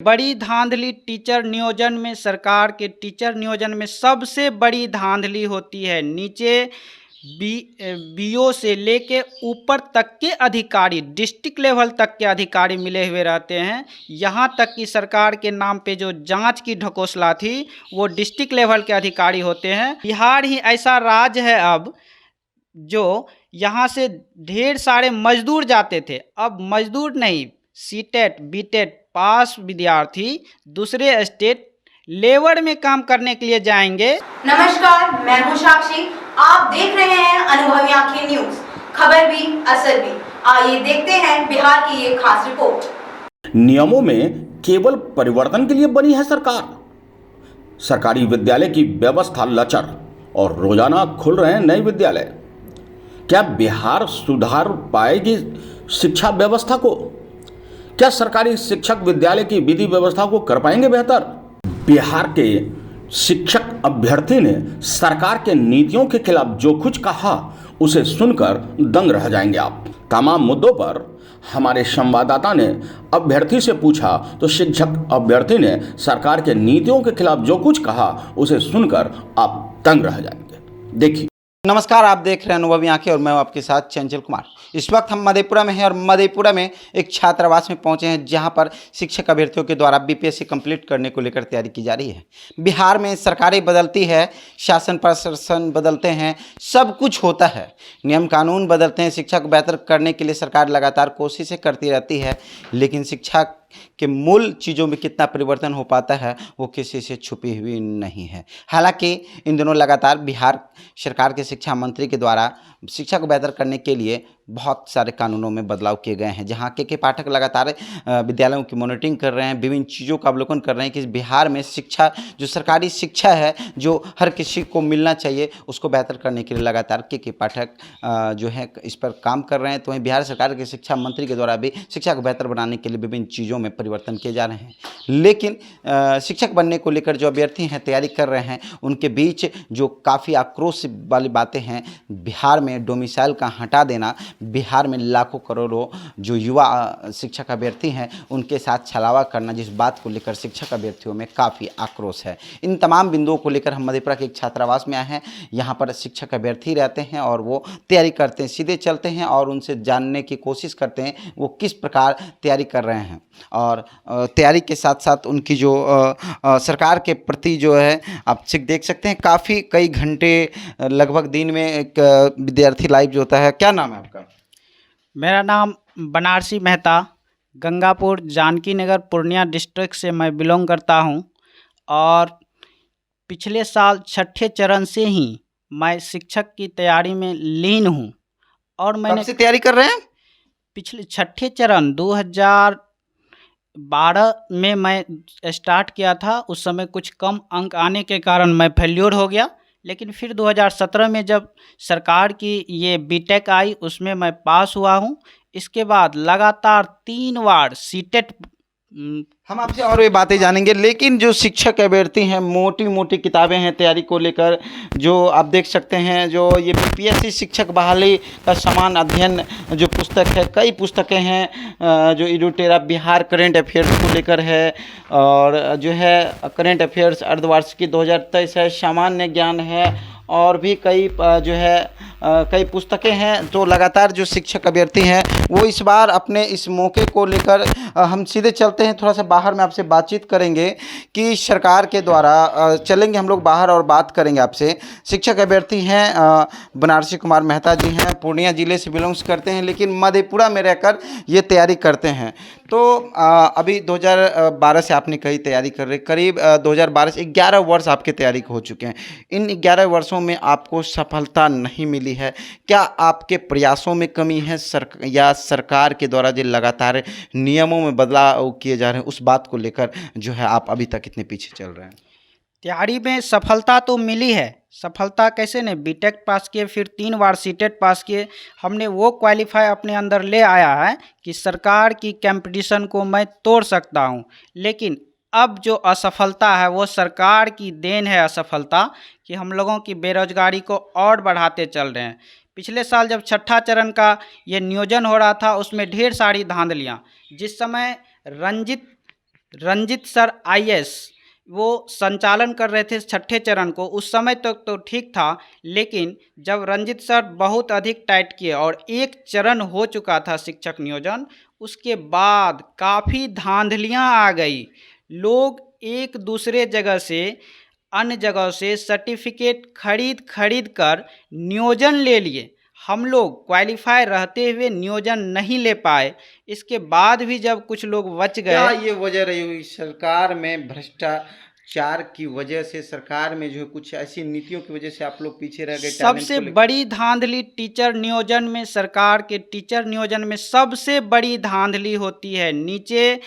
बड़ी धांधली टीचर नियोजन में, सरकार के टीचर नियोजन में सबसे बड़ी धांधली होती है। नीचे बीओ से लेके ऊपर तक के अधिकारी, डिस्ट्रिक्ट लेवल तक के अधिकारी मिले हुए रहते हैं। यहाँ तक कि सरकार के नाम पे जो जांच की ढकोसला थी वो डिस्ट्रिक्ट लेवल के अधिकारी होते हैं। बिहार ही ऐसा राज्य है अब जो यहाँ से ढेर सारे मजदूर जाते थे, अब मजदूर नहीं, सीटेट बीटेट पास विद्यार्थी दूसरे स्टेट लेबर में काम करने के लिए जाएंगे। नमस्कार, मैं हूं साक्षी। आप देख रहे हैं अनुभवी आंखें न्यूज, खबर भी असर भी। आइए देखते हैं बिहार की ये खास रिपोर्ट। नियमों में केवल परिवर्तन के लिए बनी है सरकार। सरकारी विद्यालय की व्यवस्था लचर और रोजाना खुल रहे हैं नए विद्यालय। क्या बिहार सुधार पाएगी शिक्षा व्यवस्था को? क्या सरकारी शिक्षक विद्यालय की विधि व्यवस्था को कर पाएंगे बेहतर? बिहार के शिक्षक अभ्यर्थी ने सरकार के नीतियों के खिलाफ जो कुछ कहा उसे सुनकर दंग रह जाएंगे आप। तमाम मुद्दों पर हमारे संवाददाता ने अभ्यर्थी से पूछा तो शिक्षक अभ्यर्थी ने सरकार के नीतियों के खिलाफ जो कुछ कहा उसे सुनकर आप दंग रह जाएंगे। देखिए। नमस्कार, आप देख रहे हैं अनुभवी आंखें और मैं हूं आपके साथ चंचल कुमार। इस वक्त हम मधेपुरा में हैं और मधेपुरा में एक छात्रावास में पहुंचे हैं जहां पर शिक्षक अभ्यर्थियों के द्वारा बीपीएससी कंप्लीट करने को लेकर तैयारी की जा रही है। बिहार में सरकारें बदलती है, शासन प्रशासन बदलते हैं, सब कुछ होता है, नियम कानून बदलते हैं। शिक्षा को बेहतर करने के लिए सरकार लगातार कोशिशें करती रहती है, लेकिन शिक्षा के मूल चीज़ों में कितना परिवर्तन हो पाता है वो किसी से छुपी हुई नहीं है। हालांकि इन दिनों लगातार बिहार सरकार के शिक्षा मंत्री के द्वारा शिक्षा को बेहतर करने के लिए बहुत सारे कानूनों में बदलाव किए गए हैं, जहां के पाठक लगातार विद्यालयों की मॉनिटरिंग कर रहे हैं, विभिन्न चीज़ों का अवलोकन कर रहे हैं कि बिहार में शिक्षा, जो सरकारी शिक्षा है, जो हर किसी को मिलना चाहिए, उसको बेहतर करने के लिए लगातार के पाठक जो है इस पर काम कर रहे हैं। तो वहीं बिहार सरकार के शिक्षा मंत्री के द्वारा भी शिक्षा को बेहतर बनाने के लिए विभिन्न चीज़ों में परिवर्तन किए जा रहे हैं। लेकिन शिक्षक बनने को लेकर जो अभ्यर्थी हैं तैयारी कर रहे हैं, उनके बीच जो काफ़ी आक्रोश वाली बातें हैं, बिहार में डोमिसाइल का हटा देना, बिहार में लाखों करोड़ों जो युवा शिक्षक अभ्यर्थी हैं उनके साथ छलावा करना, जिस बात को लेकर शिक्षक अभ्यर्थियों में काफ़ी आक्रोश है। इन तमाम बिंदुओं को लेकर हम मधेपुरा के एक छात्रावास में आए हैं। यहाँ पर शिक्षक अभ्यर्थी रहते हैं और वो तैयारी करते हैं, सीधे चलते हैं और उनसे जानने की कोशिश करते हैं वो किस प्रकार तैयारी कर रहे हैं। और तैयारी के साथ साथ उनकी जो सरकार के प्रति जो है आप देख सकते हैं, काफ़ी कई घंटे लगभग दिन में एक विद्यार्थी लाइव जो होता है। क्या नाम है आपका? मेरा नाम बनारसी मेहता, गंगापुर जानकी नगर पूर्णिया डिस्ट्रिक्ट से मैं बिलोंग करता हूं और पिछले साल छठे चरण से ही मैं शिक्षक की तैयारी में लीन हूं। और मैंने कब से तैयारी कर रहे हैं? पिछले छठे चरण 2012 में मैं स्टार्ट किया था। उस समय कुछ कम अंक आने के कारण मैं फेल्योर हो गया, लेकिन फिर 2017 में जब सरकार की ये बीटेक आई उसमें मैं पास हुआ हूँ। इसके बाद लगातार 3 बार सीटेट। हम आपसे और भी बातें जानेंगे, लेकिन जो शिक्षक अभ्यर्थी हैं, मोटी मोटी किताबें हैं तैयारी को लेकर, जो आप देख सकते हैं, जो ये बीपीएससी शिक्षक बहाली का समान अध्ययन जो पुस्तक है, कई पुस्तकें हैं जो इडोटेरा बिहार करंट अफेयर्स को लेकर है, और जो है करंट अफेयर्स अर्धवार्षिकी 2023 है, सामान्य ज्ञान है, और भी कई जो है कई पुस्तकें हैं। तो लगातार जो शिक्षक अभ्यर्थी हैं वो इस बार अपने इस मौके को लेकर, हम सीधे चलते हैं थोड़ा सा बाहर में आपसे बातचीत करेंगे कि सरकार के द्वारा चलेंगे हम लोग बाहर और बात करेंगे आपसे। शिक्षक अभ्यर्थी हैं बनारसी कुमार मेहता जी हैं, पूर्णिया ज़िले से बिलोंग्स करते हैं, लेकिन मधेपुरा में रहकर ये तैयारी करते हैं। तो अभी 2012 से आपने कई तैयारी कर रहे, करीब 2012 से 11 वर्ष आपके तैयारी हो चुके हैं। इन 11 वर्षों में आपको सफलता नहीं मिली है। क्या आपके प्रयासों में कमी है या सरकार के द्वारा जो लगातार नियमों में बदलाव किए जा रहे हैं उस बात को लेकर जो है आप अभी तक इतने पीछे चल रहे हैं? तैयारी में सफलता तो मिली है। सफलता कैसे ने, बीटेक पास किए, फिर 3 बार सीटेट पास किए। हमने वो क्वालिफाई अपने अंदर ले आया है कि सरकार की कंपटीशन को मैं तोड़ सकता हूं। लेकिन अब जो असफलता है वो सरकार की देन है असफलता, कि हम लोगों की बेरोजगारी को और बढ़ाते चल रहे हैं। पिछले साल जब छठा चरण का ये नियोजन हो रहा था उसमें ढेर सारी धांधलियाँ, जिस समय रंजित रंजित सर आईएएस वो संचालन कर रहे थे छठे चरण को। उस समय तक तो ठीक था, लेकिन जब रंजित सर बहुत अधिक टाइट किए और एक चरण हो चुका था शिक्षक नियोजन, उसके बाद काफ़ी धांधलियां आ गई। लोग एक दूसरे जगह से, अन्य जगह से सर्टिफिकेट खरीद कर नियोजन ले लिए। हम लोग क्वालिफाई रहते हुए नियोजन नहीं ले पाए। इसके बाद भी जब कुछ लोग बच क्या गए, ये वजह रही हुई सरकार में भ्रष्टाचार की वजह से, सरकार में जो है कुछ ऐसी नीतियों की वजह से आप लोग पीछे रह गए? टैलेंट सबसे को लेकर बड़ी धांधली टीचर नियोजन में, सरकार के टीचर नियोजन में सबसे बड़ी धांधली होती है। नीचे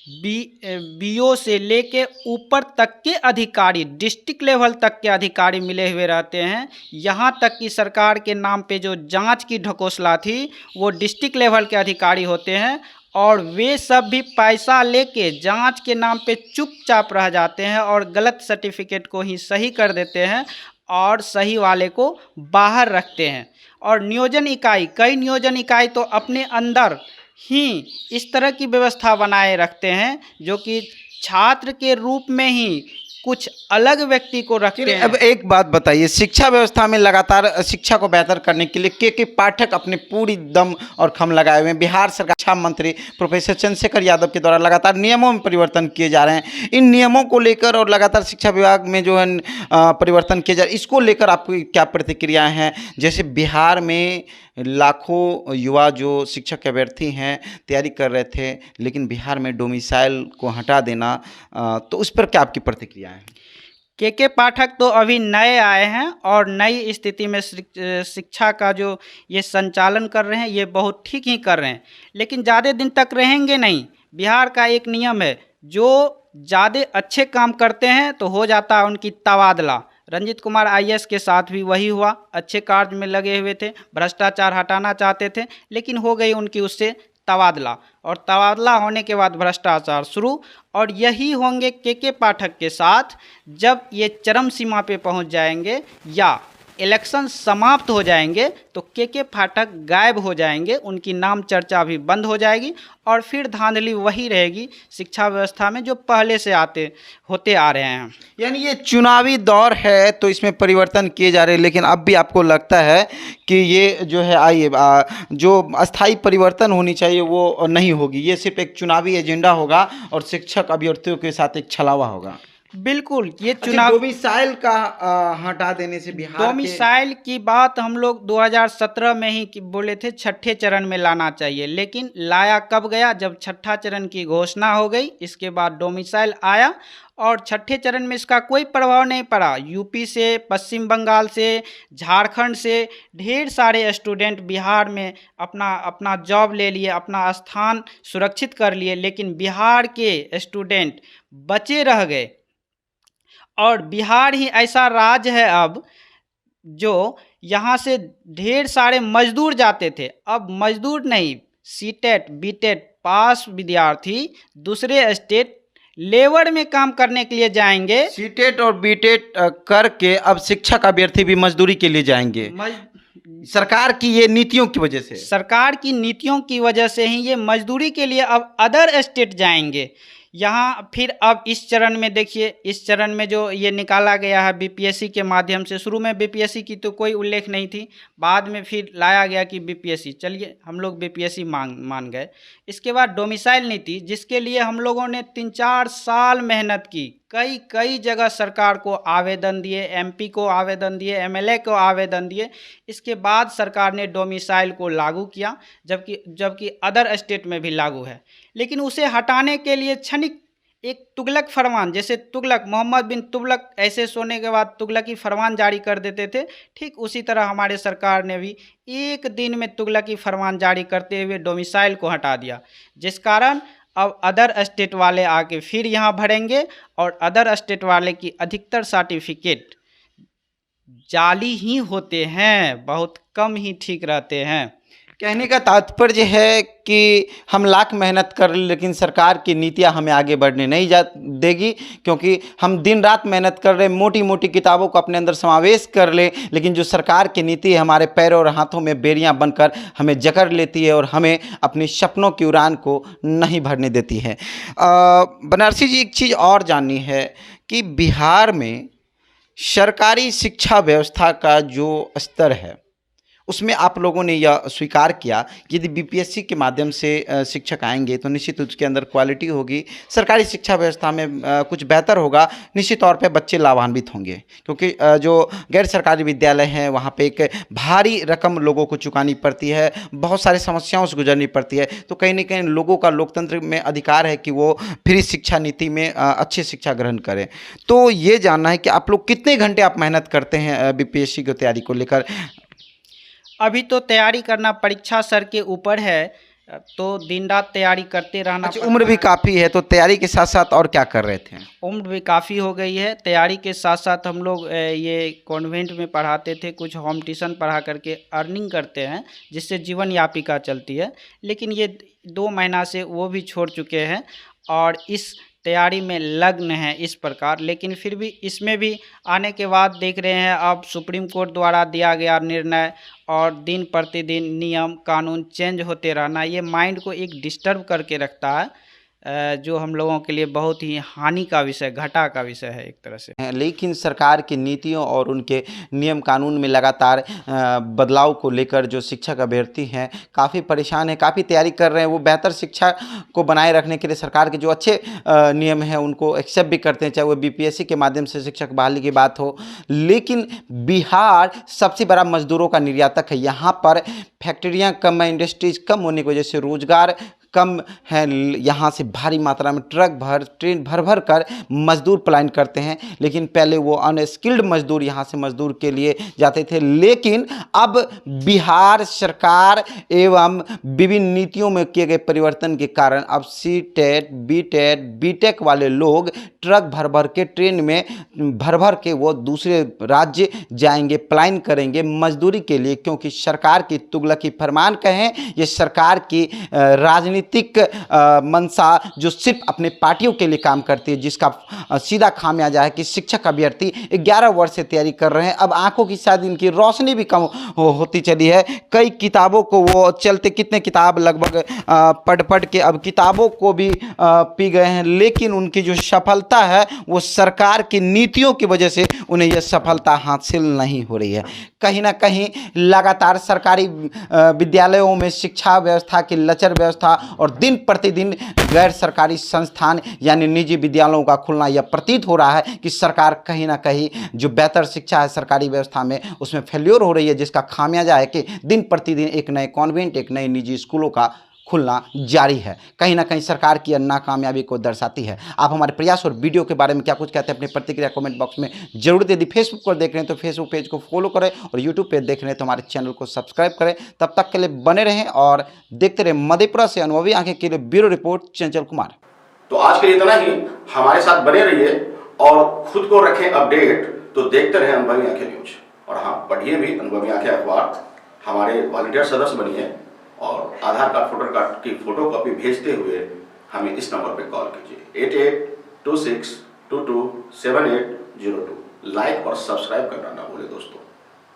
बीओ से लेके ऊपर तक के अधिकारी, डिस्ट्रिक्ट लेवल तक के अधिकारी मिले हुए रहते हैं। यहाँ तक कि सरकार के नाम पे जो जांच की ढकोसला थी, वो डिस्ट्रिक्ट लेवल के अधिकारी होते हैं, और वे सब भी पैसा लेके जांच के नाम पे चुपचाप रह जाते हैं और गलत सर्टिफिकेट को ही सही कर देते हैं और सही वाले को बाहर रखते हैं। और नियोजन इकाई, कई नियोजन इकाई तो अपने अंदर ही इस तरह की व्यवस्था बनाए रखते हैं जो कि छात्र के रूप में ही कुछ अलग व्यक्ति को रखते चलिए, हैं। अब एक बात बताइए, शिक्षा व्यवस्था में लगातार शिक्षा को बेहतर करने के लिए के पाठक अपने पूरी दम और खम लगाए हुए हैं। बिहार सरकार शिक्षा मंत्री प्रोफेसर चंद्रशेखर यादव के द्वारा लगातार नियमों में परिवर्तन किए जा रहे हैं। इन नियमों को लेकर और लगातार शिक्षा विभाग में जो है परिवर्तन किए जा रहे हैं, इसको लेकर आपकी क्या प्रतिक्रियाएं हैं? जैसे बिहार में लाखों युवा जो शिक्षक अभ्यर्थी हैं तैयारी कर रहे थे, लेकिन बिहार में डोमिसाइल को हटा देना, तो उस पर क्या आपकी प्रतिक्रिया है? के पाठक तो अभी नए आए हैं और नई स्थिति में शिक्षा का जो ये संचालन कर रहे हैं, ये बहुत ठीक ही कर रहे हैं, लेकिन ज़्यादा दिन तक रहेंगे नहीं। बिहार का एक नियम है, जो ज़्यादा अच्छे काम करते हैं तो हो जाता है उनकी तबादला। रंजित कुमार आईएएस के साथ भी वही हुआ। अच्छे कार्य में लगे हुए थे, भ्रष्टाचार हटाना चाहते थे, लेकिन हो गई उनकी उससे तबादला, और तबादला होने के बाद भ्रष्टाचार शुरू। और यही होंगे के पाठक के साथ। जब ये चरम सीमा पे पहुंच जाएंगे या इलेक्शन समाप्त हो जाएंगे तो के पाठक गायब हो जाएंगे, उनकी नाम चर्चा भी बंद हो जाएगी और फिर धांधली वही रहेगी शिक्षा व्यवस्था में जो पहले से होते आ रहे हैं। यानी ये चुनावी दौर है तो इसमें परिवर्तन किए जा रहे हैं, लेकिन अब भी आपको लगता है कि ये जो है जो अस्थाई परिवर्तन होनी चाहिए वो नहीं होगी, ये सिर्फ एक चुनावी एजेंडा होगा और शिक्षक अभ्यर्थियों के साथ एक छलावा होगा? बिल्कुल, ये अच्छा, चुनाव डोमिसाइल का हटा देने से बिहार डोमिसाइल की बात हम लोग 2017 में ही बोले थे छठे चरण में लाना चाहिए, लेकिन लाया कब गया? जब छठा चरण की घोषणा हो गई, इसके बाद डोमिसाइल आया और छठे चरण में इसका कोई प्रभाव नहीं पड़ा। यूपी से, पश्चिम बंगाल से, झारखंड से ढेर सारे स्टूडेंट बिहार में अपना जॉब ले लिए, अपना स्थान सुरक्षित कर लिए, लेकिन बिहार के स्टूडेंट बचे रह गए। और बिहार ही ऐसा राज्य है अब जो यहाँ से ढेर सारे मजदूर जाते थे, अब मजदूर नहीं, सीटेट बीटेट पास विद्यार्थी दूसरे स्टेट लेबर में काम करने के लिए जाएंगे। सीटेट और बीटेट करके अब शिक्षक अभ्यर्थी भी मजदूरी के लिए जाएंगे। सरकार की ये नीतियों की वजह से, सरकार की नीतियों की वजह से ही ये मजदूरी के लिए अब अदर स्टेट जाएंगे। यहाँ फिर अब इस चरण में देखिए, इस चरण में जो ये निकाला गया है बीपीएससी के माध्यम से, शुरू में बीपीएससी की तो कोई उल्लेख नहीं थी, बाद में फिर लाया गया कि बीपीएससी, चलिए हम लोग बीपीएससी मान गए। इसके बाद डोमिसाइल नीति, जिसके लिए हम लोगों ने 3-4 साल मेहनत की, कई जगह सरकार को आवेदन दिए, एमपी को आवेदन दिए, एमएलए को आवेदन दिए। इसके बाद सरकार ने डोमिसाइल को लागू किया, जबकि अदर स्टेट में भी लागू है। लेकिन उसे हटाने के लिए क्षणिक एक तुगलक फरमान, जैसे मोहम्मद बिन तुगलक ऐसे सोने के बाद तुगलकी फरमान जारी कर देते थे, ठीक उसी तरह हमारे सरकार ने भी एक दिन में तुगलकी फरमान जारी करते हुए डोमिसाइल को हटा दिया, जिस कारण अब अदर स्टेट वाले आके फिर यहाँ भरेंगे और अदर स्टेट वाले की अधिकतर सर्टिफिकेट जाली ही होते हैं, बहुत कम ही ठीक रहते हैं। कहने का तात्पर्य है कि हम लाख मेहनत कर लें लेकिन सरकार की नीतियां हमें आगे बढ़ने नहीं देगी, क्योंकि हम दिन रात मेहनत कर रहे, मोटी मोटी किताबों को अपने अंदर समावेश कर ले, लेकिन जो सरकार की नीति है हमारे पैरों और हाथों में बेड़ियां बनकर हमें जकड़ लेती है और हमें अपने सपनों की उड़ान को नहीं भरने देती है। बनारसी जी, एक चीज़ और जाननी है कि बिहार में सरकारी शिक्षा व्यवस्था का जो स्तर है उसमें आप लोगों ने यह स्वीकार किया कि यदि बीपीएससी के माध्यम से शिक्षक आएंगे तो निश्चित उसके अंदर क्वालिटी होगी, सरकारी शिक्षा व्यवस्था में कुछ बेहतर होगा, निश्चित तौर पे बच्चे लाभान्वित होंगे, क्योंकि जो गैर सरकारी विद्यालय हैं वहाँ पे एक भारी रकम लोगों को चुकानी पड़ती है, बहुत सारी समस्याओं से गुजरनी पड़ती है। तो कहीं ना कहीं लोगों का लोकतंत्र में अधिकार है कि वो फ्री शिक्षा नीति में अच्छी शिक्षा ग्रहण करें। तो ये जानना है कि आप लोग कितने घंटे आप मेहनत करते हैं बीपीएससी की तैयारी को लेकर? अभी तो तैयारी करना परीक्षा सर के ऊपर है, तो दिन रात तैयारी करते रहना। अच्छा, उम्र भी काफ़ी है, तो तैयारी के साथ साथ और क्या कर रहे थे? उम्र भी काफ़ी हो गई है। तैयारी के साथ साथ हम लोग ये कॉन्वेंट में पढ़ाते थे, कुछ होम ट्यूशन पढ़ा करके अर्निंग करते हैं जिससे जीवन यापिका चलती है, लेकिन ये 2 महीना से वो भी छोड़ चुके हैं और इस तैयारी में लग्न है इस प्रकार। लेकिन फिर भी इसमें भी आने के बाद देख रहे हैं अब सुप्रीम कोर्ट द्वारा दिया गया निर्णय और दिन प्रतिदिन नियम कानून चेंज होते रहना, ये माइंड को एक डिस्टर्ब करके रखता है, जो हम लोगों के लिए बहुत ही हानि का विषय, घाटा का विषय है एक तरह से। लेकिन सरकार की नीतियों और उनके नियम कानून में लगातार बदलाव को लेकर जो शिक्षक अभ्यर्थी हैं काफ़ी परेशान हैं, काफ़ी तैयारी कर रहे हैं। वो बेहतर शिक्षा को बनाए रखने के लिए सरकार के जो अच्छे नियम हैं उनको एक्सेप्ट भी करते हैं, चाहे वो बीपीएससी के माध्यम से शिक्षक बहाली की बात हो। लेकिन बिहार सबसे बड़ा मजदूरों का निर्यातक है। यहाँ पर फैक्ट्रियाँ कम हैं, इंडस्ट्रीज कम होने की वजह से रोजगार कम है। यहाँ से भारी मात्रा में ट्रेन भर कर मजदूर पलायन करते हैं, लेकिन पहले वो अनस्किल्ड मजदूर यहाँ से मजदूर के लिए जाते थे। लेकिन अब बिहार सरकार एवं विभिन्न नीतियों में किए गए परिवर्तन के कारण अब सीटेट, बीटेट, बीटेक वाले लोग ट्रक भर के ट्रेन में भर के वो दूसरे राज्य जाएंगे, पलायन करेंगे मजदूरी के लिए, क्योंकि सरकार की तुगलकी फरमान कहें, ये सरकार की राजनीतिक मंशा जो सिर्फ अपने पार्टियों के लिए काम करती है, जिसका सीधा खामियाजा है कि शिक्षक अभ्यर्थी 11 वर्ष से तैयारी कर रहे हैं। अब आंखों की शायद इनकी रोशनी भी कम होती चली है। कई किताबों को वो चलते, कितने किताब लगभग पढ़ के अब किताबों को भी पी गए हैं, लेकिन उनकी जो सफलता है वो सरकार की नीतियों की वजह से उन्हें यह सफलता हासिल नहीं हो रही है। कहीं ना कहीं लगातार सरकारी विद्यालयों में शिक्षा व्यवस्था की लचर व्यवस्था और दिन प्रतिदिन गैर सरकारी संस्थान यानी निजी विद्यालयों का खुलना, यह प्रतीत हो रहा है कि सरकार कहीं ना कहीं जो बेहतर शिक्षा है सरकारी व्यवस्था में उसमें फेल्योर हो रही है, जिसका खामियाजा है कि दिन प्रतिदिन एक नए कॉन्वेंट, एक नए निजी स्कूलों का खुलना जारी है। कहीं ना कहीं सरकार की नाकामयाबी को दर्शाती है। आप हमारे प्रयास और वीडियो के बारे में क्या कुछ कहते हैं अपनी प्रतिक्रिया कमेंट बॉक्स में जरूर दे दी। फेसबुक पर देख रहे हैं तो फेसबुक पेज को फॉलो करें और यूट्यूब पे देख रहे हैं तो हमारे चैनल को सब्सक्राइब करें। तब तक के लिए बने रहें और देखते रहें मधेपुरा से अनुभवी आंखें के लिए ब्यूरो रिपोर्ट चंचल कुमार। तो आज के लिए इतना ही। हमारे साथ बने रहिए और खुद को रखें अपडेट। तो देखते रहें अनुभवी आंखें न्यूज और हाँ, पढ़िए भी अनुभवी आंखें अखबार। हमारे वॉलंटियर सदस्य बनिए और आधार कार्ड, वोटर कार्ड की फोटो कॉपी भेजते हुए हमें इस नंबर पर कॉल कीजिए 8826227802। लाइक और सब्सक्राइब करना ना भूलें दोस्तों।